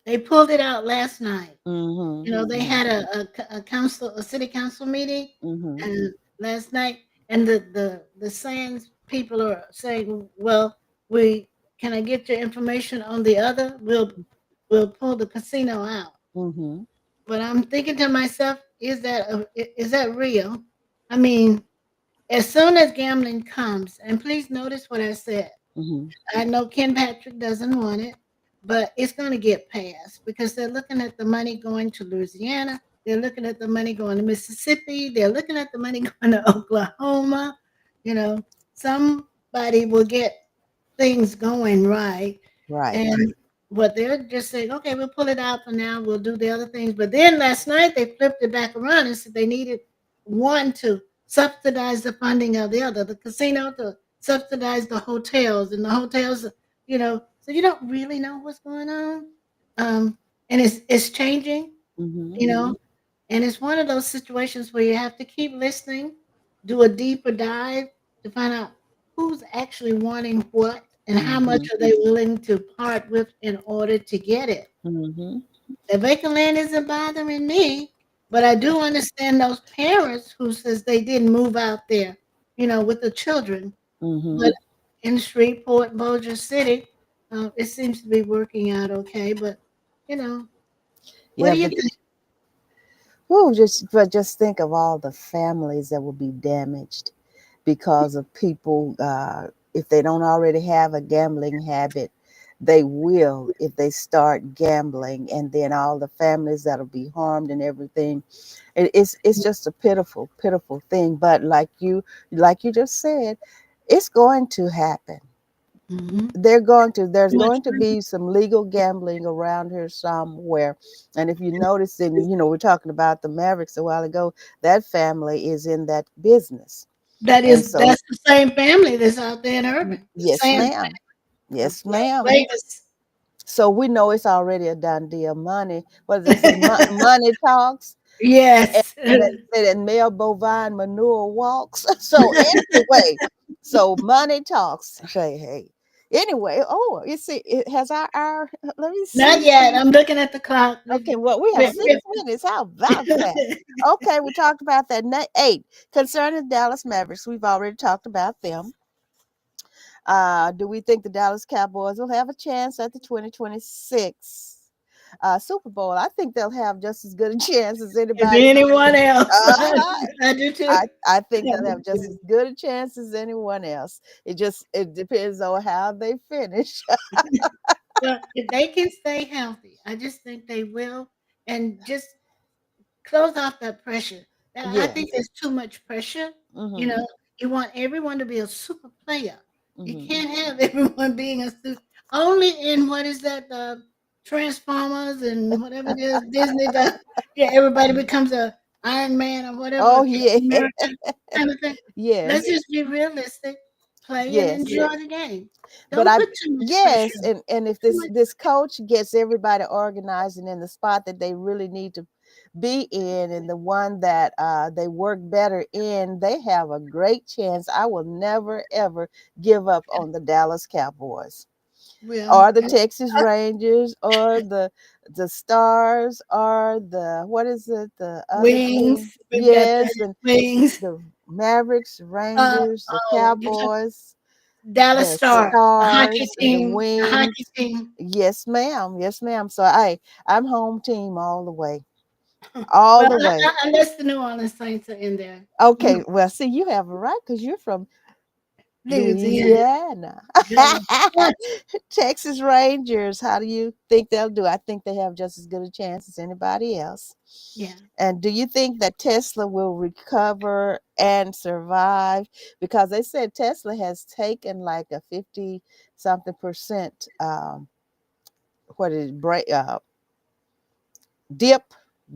They pulled it out last night. Mm-hmm. They had a city council meeting Mm-hmm. and last night, and the Sands people are saying, "Well, we can I get your information on the other? We'll pull the casino out." Mm-hmm. But I'm thinking to myself, is that real? I mean, as soon as gambling comes, and please notice what I said. Mm-hmm. I know Ken Patrick doesn't want it, but it's going to get passed because they're looking at the money going to Louisiana. They're looking at the money going to Mississippi. They're looking at the money going to Oklahoma. You know, somebody will get things going right. Right. And what they're just saying, okay, we'll pull it out for now. We'll do the other things. But then last night they flipped it back around and said they needed one to subsidize the funding of the other, the casino to subsidize the hotels, and the hotels, so you don't really know what's going on. And it's changing, Mm-hmm. you know, and it's one of those situations where you have to keep listening, do a deeper dive to find out who's actually wanting what and how much Mm-hmm. are they willing to part with in order to get it. Mm-hmm. The vacant land isn't bothering me, but I do understand those parents who says they didn't move out there, with the children. Mm-hmm. But in Shreveport, Bossier City, it seems to be working out okay. But you know, what Yeah, do you but think? just think of all the families that will be damaged because of people. If they don't already have a gambling habit, they will if they start gambling, and then all the families that'll be harmed and everything. It's just a pitiful, pitiful thing. But like you just said, it's going to happen. Hmm. There's going to be some legal gambling around here somewhere. And if you notice, and we're talking about the Mavericks a while ago, that family is in that business. And so That's the same family that's out there in Urban, the yes, same ma'am. of Yes, Las ma'am. Vegas. So we know it's already a done deal. Money, what does they say? Money talks. And Yes. they say that male bovine manure walks. So anyway, so money talks. Say, hey. Anyway, oh, you see, it has our let me Not see. yet. I'm looking at the clock. Okay, well, we have Fif- 6 minutes. How about that? Okay, we talked about that. 8 concerning Dallas Mavericks. We've already talked about them. Do we think the Dallas Cowboys will have a chance at the 2026 Super Bowl, I think they'll have just as good a chance as As anybody. anyone else. Uh-huh. I do too. I think they'll have just as good a chance as anyone else. It depends on how they finish. Well, if they can stay healthy, I just think they will, and just close off that pressure. I think Yes. there's too much pressure. You Mm-hmm. know, you want everyone to be a super player. You Mm-hmm. can't have everyone being a super. Only in what is that? Transformers and whatever it is, Disney does. Yeah, everybody becomes a Iron Man or whatever, Oh a yeah. Captain America kind of thing. Let's Yes. just be realistic, play and Yes. enjoy the game. But Don't I put too much pressure. yes, and if Too this much. this coach gets everybody organized and in the spot that they really need to be in, and the one that they work better in, they have a great chance. I will never ever give up on the Dallas Cowboys Well, or the Texas Rangers or the Stars or the what is it, the other team? wings. We've got Yes, and wings. the Mavericks, Uh, Rangers, the you talk Cowboys, Dallas the Stars, a hockey Stars, the team, a hockey Wings. team. Yes, ma'am. Yes, ma'am. So I'm home team all the way. All Well, the way. unless the New Orleans Saints are in there. Okay. Well, see, you have it right because you're from Louisiana, Louisiana. girl. What? Texas Rangers. How do you think they'll do? I think they have just as good a chance as anybody else. Yeah. And do you think that Tesla will recover and survive? Because they said Tesla has taken like a 50 something percent what is break dip Yeah.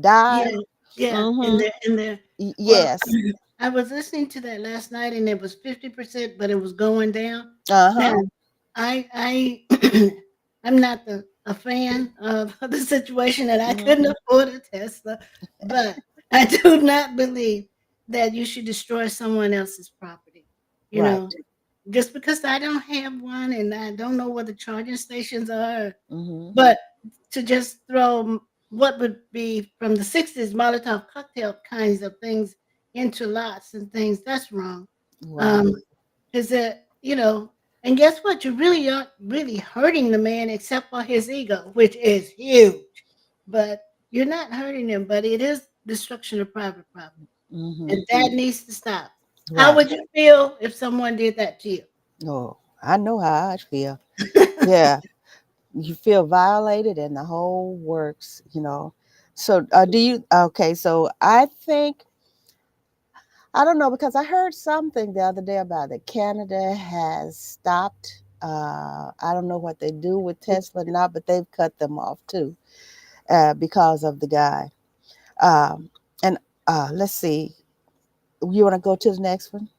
dive. Yeah. Mm-hmm. In there. Well, Yes. I was listening to that last night and it was 50%, but it was going down. Now, Uh-huh. I I'm not a fan of the situation that I Mm-hmm. couldn't afford a Tesla, but I do not believe that you should destroy someone else's property. You Right. know, just because I don't have one and I don't know where the charging stations are, Mm-hmm. but to just throw what would be from the 60s Molotov cocktail kinds of things into lots and things, that's wrong. Right. Um, is that, and guess what? You really aren't really hurting the man except for his ego, which is huge. But you're not hurting him, but it is destruction of private property. Mm-hmm. And that needs to stop. How Right. would you feel if someone did that to you? Oh, I know how I feel. Yeah. You feel violated and the whole works. So do you okay, so I think I don't know because I heard something the other day about that Canada has stopped. I don't know what they do with Tesla now, but they've cut them off too because of the guy. And let's see. You want to go to the next one?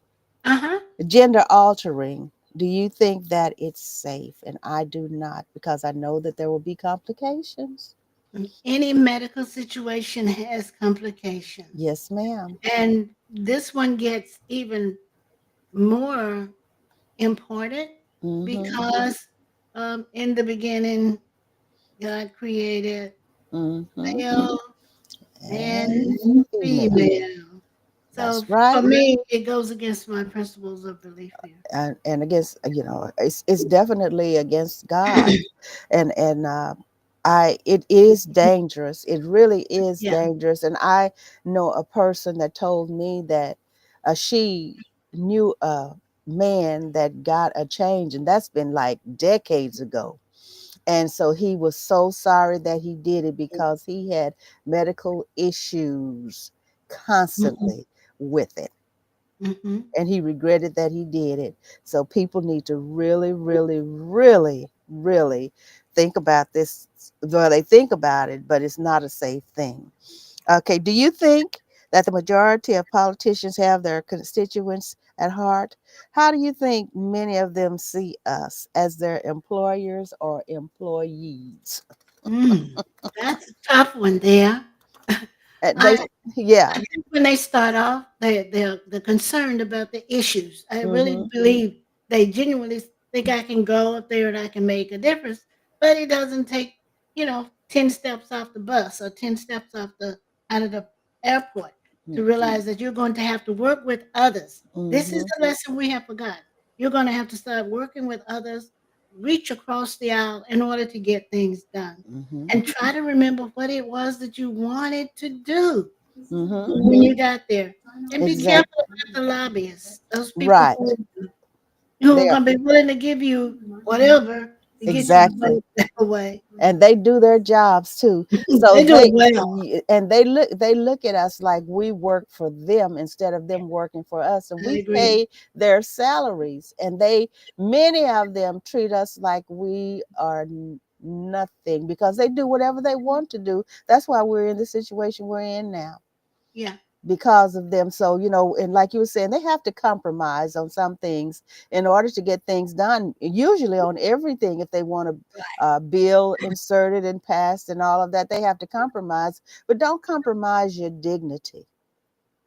Uh-huh. Gender altering. Do you think that it's safe? And I do not because I know that there will be complications. Any medical situation has complications. Yes, ma'am. And this one gets even more important Mm-hmm. because in the beginning, God created Mm-hmm. male and And female. female. So That's for right. me, it goes against my principles of belief there. And against it's definitely against God, and it is dangerous. It really is Yeah. dangerous. And I know a person that told me that she knew a man that got a change, and that's been like decades ago. And so he was so sorry that he did it because he had medical issues Hmm. constantly with it, Hmm. and he regretted that he did it. So people need to really, really, really, really think about this. Well, they think about it, but it's not a safe thing. Okay, do you think that the majority of politicians have their constituents at heart? How do you think many of them see us as their employers or employees? Mm. That's a tough one there. They, I yeah. I think when they start off, they're concerned about the issues. I really Mm-hmm. believe they genuinely think I can go up there and I can make a difference. But it doesn't take, 10 steps off the bus or 10 steps off the out of the airport to realize that you're going to have to work with others. This is Mm-hmm. the lesson we have forgotten. You're going to have to start working with others reach across the aisle in order to get things done. Mm-hmm. And try to remember what it was that you wanted to do Mm-hmm. when you got there. And be Exactly. careful about the lobbyists, those people Right. who are There. going to be willing to give you whatever to get your Exactly. money back away. And they do their jobs too. So They do it well. and they look at us like we work for them instead of them working for us, and I we agree. pay their salaries, and many of them treat us like we are nothing because they do whatever they want to do. That's why we're in the situation we're in now, Yeah. because of them. So, and like you were saying, they have to compromise on some things in order to get things done, usually on everything. If they want to bill inserted and passed and all of that, they have to compromise. But don't compromise your dignity.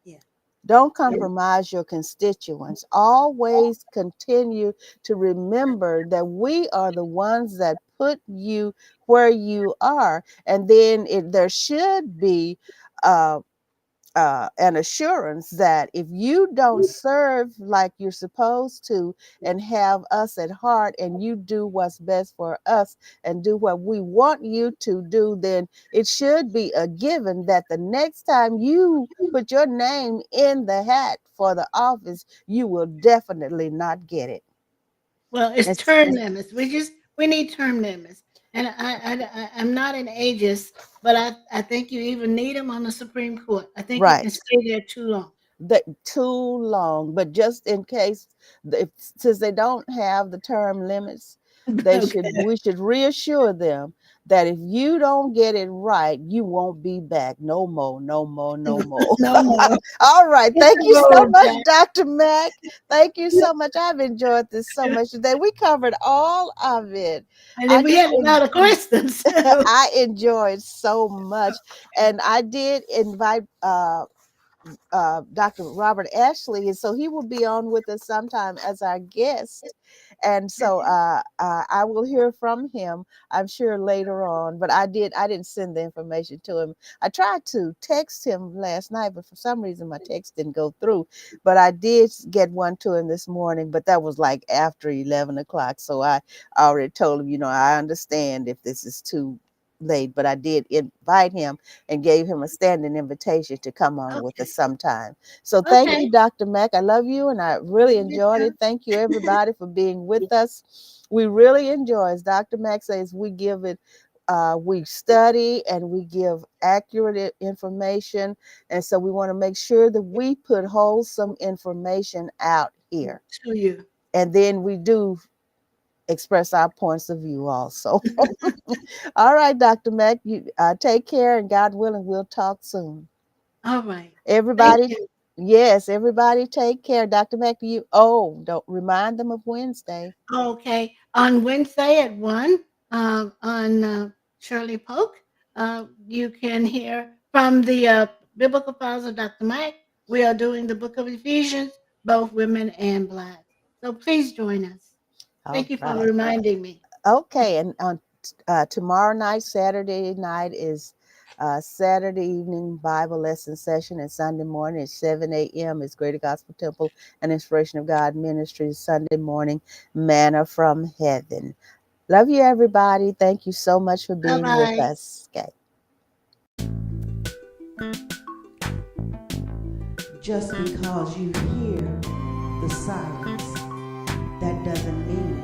Yeah. Don't compromise your constituents. Always continue to remember that we are the ones that put you where you are. And then there should be uh, an assurance that if you don't serve like you're supposed to and have us at heart, and you do what's best for us and do what we want you to do, then it should be a given that the next time you put your name in the hat for the office, you will definitely not get it. Well, it's It's term limits. We need term limits. And I'm not an ageist, but I think you even need them on the Supreme Court. I think you can right. stay there too long. That too long, but just in case, since they don't have the term limits, Okay. we should reassure them that if you don't get it right, you won't be back no more, no more, no more. No more. All right, Get thank the you so road much, back. Dr. Mack. Thank you so much. I've enjoyed this so much today. We covered all of it. And I then we just had a lot of questions. I enjoyed so much, and I did invite Dr. Robert Ashley, and so he will be on with us sometime as our guest. And so I will hear from him, I'm sure, later on. But I didn't send the information to him. I tried to text him last night, but for some reason my text didn't go through. But I did get one to him this morning, but that was like after 11 o'clock. So I already told him, I understand if this is too late, but I did invite him and gave him a standing invitation to come on with us Okay. sometime. So thank Okay. you, Dr. Mack. I love you, and I really Love you enjoyed too. it. Thank you, everybody, for being with us. We really enjoy, as Dr. Mack says, we study and we give accurate information. And so we want to make sure that we put wholesome information out here. To you. And then we do express our points of view also. All right, Dr. Mack, you take care, and God willing, we'll talk soon. All right. Thank Everybody, you. yes, everybody take care. Dr. Mack, do you, don't remind them of Wednesday. Okay. On Wednesday at 1, on Shirley Polk, you can hear from the Biblical Files of Dr. Mike. We are doing the book of Ephesians, both women and black. So please join us. All Thank you for right. reminding me. Okay, and on tomorrow night, Saturday night, is Saturday evening Bible lesson session, and Sunday morning at 7 a.m. is Greater Gospel Temple and Inspiration of God Ministries. Sunday morning, Manna from Heaven. Love you, everybody. Thank you so much for Bye being with bye. us. Okay. Just because you hear the silence, that doesn't mean